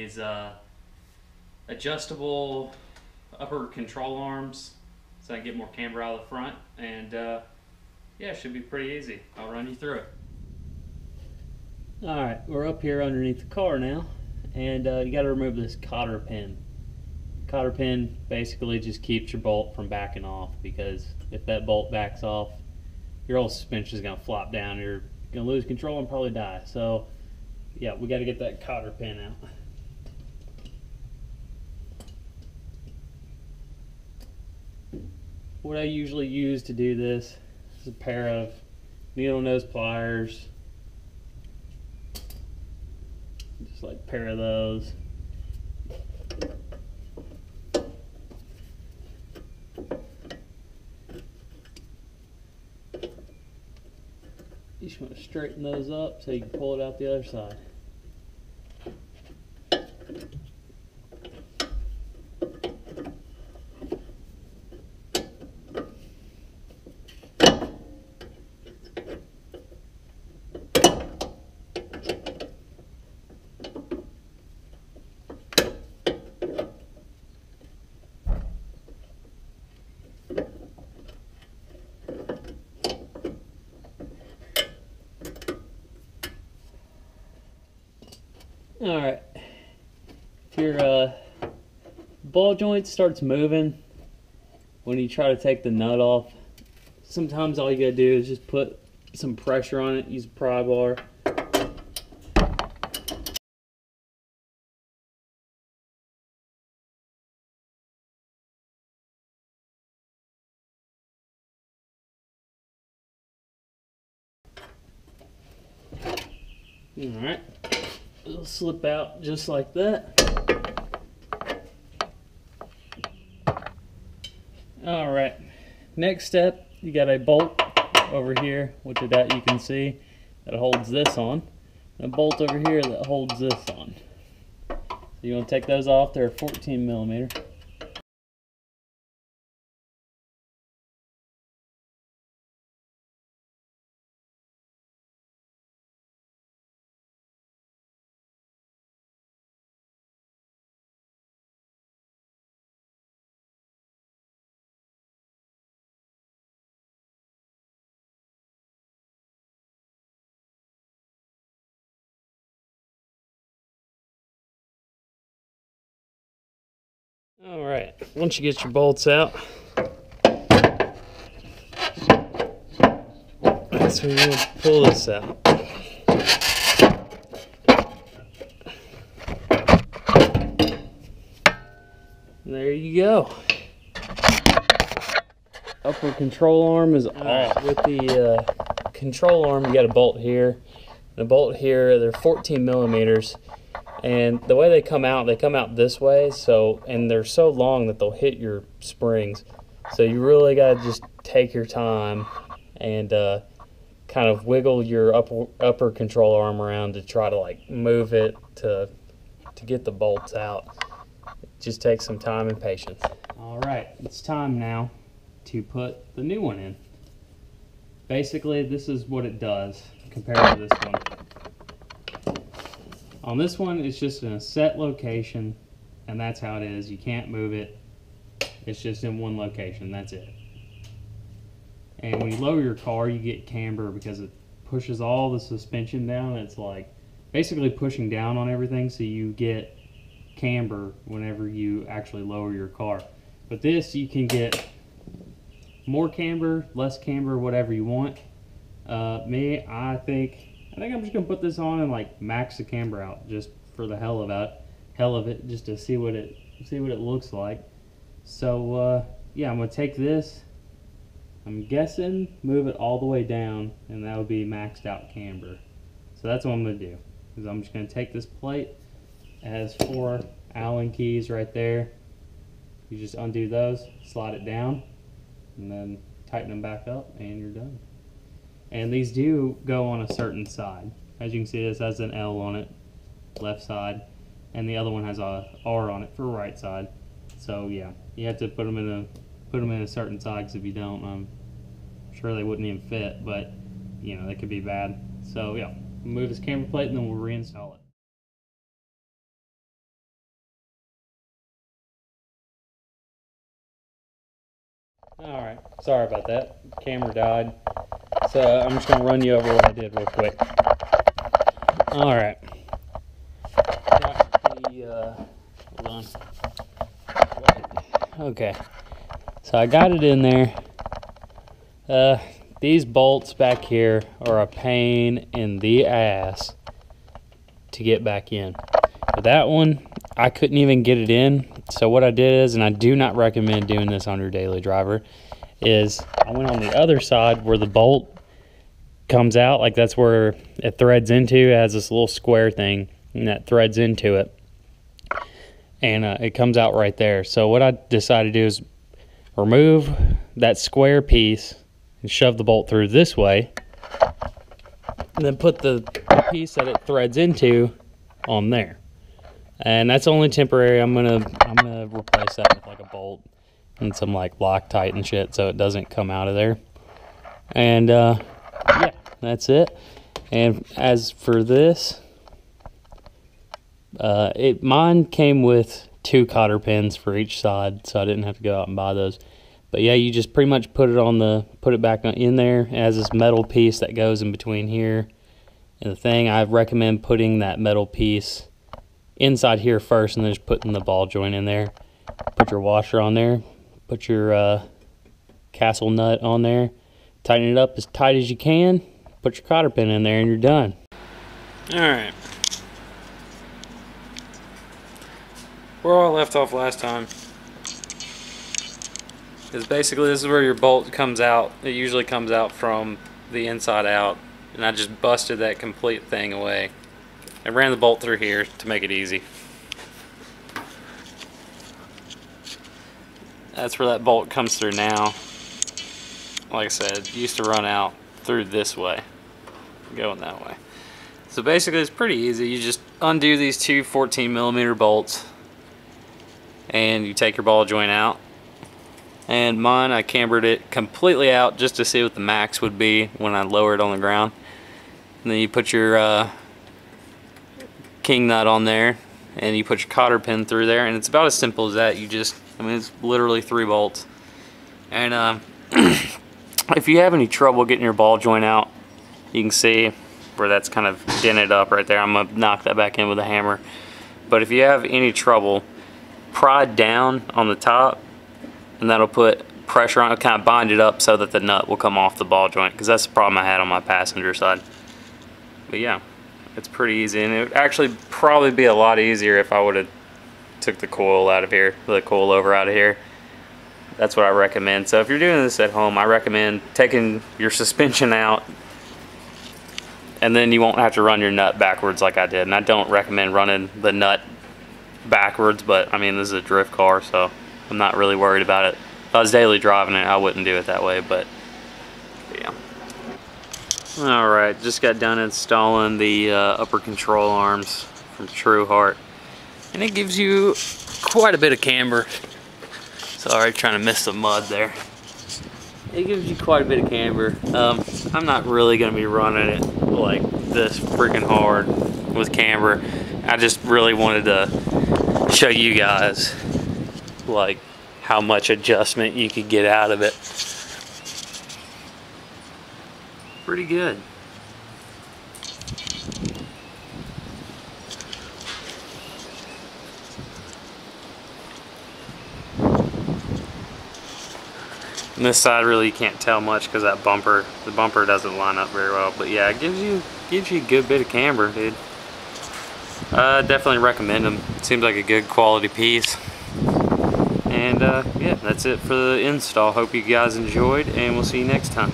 these adjustable upper control arms so I can get more camber out of the front, and yeah, it should be pretty easy. I'll run you through it. Alright, we're up here underneath the car now, and you got to remove this cotter pin. Cotter pin basically just keeps your bolt from backing off, because if that bolt backs off, your whole suspension is going to flop down. You're going to lose control and probably die. So yeah, we got to get that cotter pin out. What I usually use to do this is a pair of needle nose pliers, just like a pair of those. You just want to straighten those up so you can pull it out the other side. Alright, if your ball joint starts moving when you try to take the nut off, sometimes all you gotta do is just put some pressure on it, use a pry bar. Alright, it'll slip out just like that. Alright, next step, you got a bolt over here, which is that you can see that holds this on, and a bolt over here that holds this on. So you want to take those off. They're 14 millimeter. Alright, once you get your bolts out, that's when you want to pull this out. There you go. Upper control arm is off. With the control arm, you got a bolt here and a bolt here. They're 14 millimeters. And the way they come out this way, so, and they're so long that they'll hit your springs. So you really got to just take your time and kind of wiggle your upper control arm around to try to like move it to get the bolts out. It just takes some time and patience. All right, it's time now to put the new one in. Basically, this is what it does compared to this one. On this one, it's just in a set location, and that's how it is. You can't move it. It's just in one location. That's it. And when you lower your car, you get camber because it pushes all the suspension down. It's like basically pushing down on everything, so you get camber whenever you actually lower your car. But this, you can get more camber, less camber, whatever you want. I think I'm just gonna put this on and like max the camber out just for the hell of it, just to see what it looks like. So yeah, I'm gonna take this, I'm guessing move it all the way down, and that would be maxed out camber. So that's what I'm gonna do, is I'm just gonna take this plate. It has 4 Allen keys right there. You just undo those, slide it down, and then tighten them back up, and you're done. And these do go on a certain side. As you can see, this has an L on it, left side, and the other one has a R on it for right side. So yeah, you have to put them in a certain side, because if you don't, I'm sure they wouldn't even fit. But you know, they could be bad. So yeah, move this camber plate and then we'll reinstall it. Alright, sorry about that. Camera died. So I'm just going to run you over what I did real quick. Alright. Hold on. Okay. So I got it in there. These bolts back here are a pain in the ass to get back in. But that one, I couldn't even get it in. So what I did is, and I do not recommend doing this on your daily driver, is I went on the other side where the bolt comes out, like that's where it threads into. It has this little square thing and that threads into it, and it comes out right there. So what I decided to do is remove that square piece and shove the bolt through this way, and then put the piece that it threads into on there. And that's only temporary. I'm gonna replace that with like a bolt and some like Loctite and shit, so it doesn't come out of there. And yeah, that's it. And as for this, mine came with 2 cotter pins for each side, so I didn't have to go out and buy those. But yeah, you just pretty much put it back in there. It has this metal piece that goes in between here and the thing. I recommend putting that metal piece inside here first, and then just putting the ball joint in there. Put your washer on there. Put your castle nut on there. Tighten it up as tight as you can. Put your cotter pin in there, and you're done. All right. Where I left off last time is basically this is where your bolt comes out. It usually comes out from the inside out, and I just busted that complete thing away. I ran the bolt through here to make it easy. That's where that bolt comes through now. Like I said, it used to run out through this way, going that way. So basically it's pretty easy. You just undo these 2 14mm bolts, and you take your ball joint out. And mine, I cambered it completely out just to see what the max would be when I lower it on the ground. And then you put your king nut on there, and you put your cotter pin through there, and it's about as simple as that. You just, I mean, it's literally 3 bolts. And if you have any trouble getting your ball joint out, you can see where that's kind of dented up right there. I'm gonna knock that back in with a hammer. But if you have any trouble, pry down on the top, and that'll put pressure on it, kind of bind it up so that the nut will come off the ball joint, because that's the problem I had on my passenger side. But yeah, it's pretty easy, and it would actually probably be a lot easier if I would have took the coil out of here, the coilover out of here. That's what I recommend. So if you're doing this at home, I recommend taking your suspension out, and then you won't have to run your nut backwards like I did. And I don't recommend running the nut backwards, but I mean, this is a drift car, so I'm not really worried about it. If I was daily driving it, I wouldn't do it that way, but yeah. Alright, just got done installing the upper control arms from TruHart, and it gives you quite a bit of camber. Sorry, trying to miss some mud there. It gives you quite a bit of camber. I'm not really going to be running it like this freaking hard with camber. I just really wanted to show you guys like how much adjustment you could get out of it. Pretty good. And this side really you can't tell much because that bumper, the bumper doesn't line up very well. But yeah, it gives you a good bit of camber, dude. Definitely recommend them. It seems like a good quality piece. And yeah, that's it for the install. Hope you guys enjoyed, and we'll see you next time.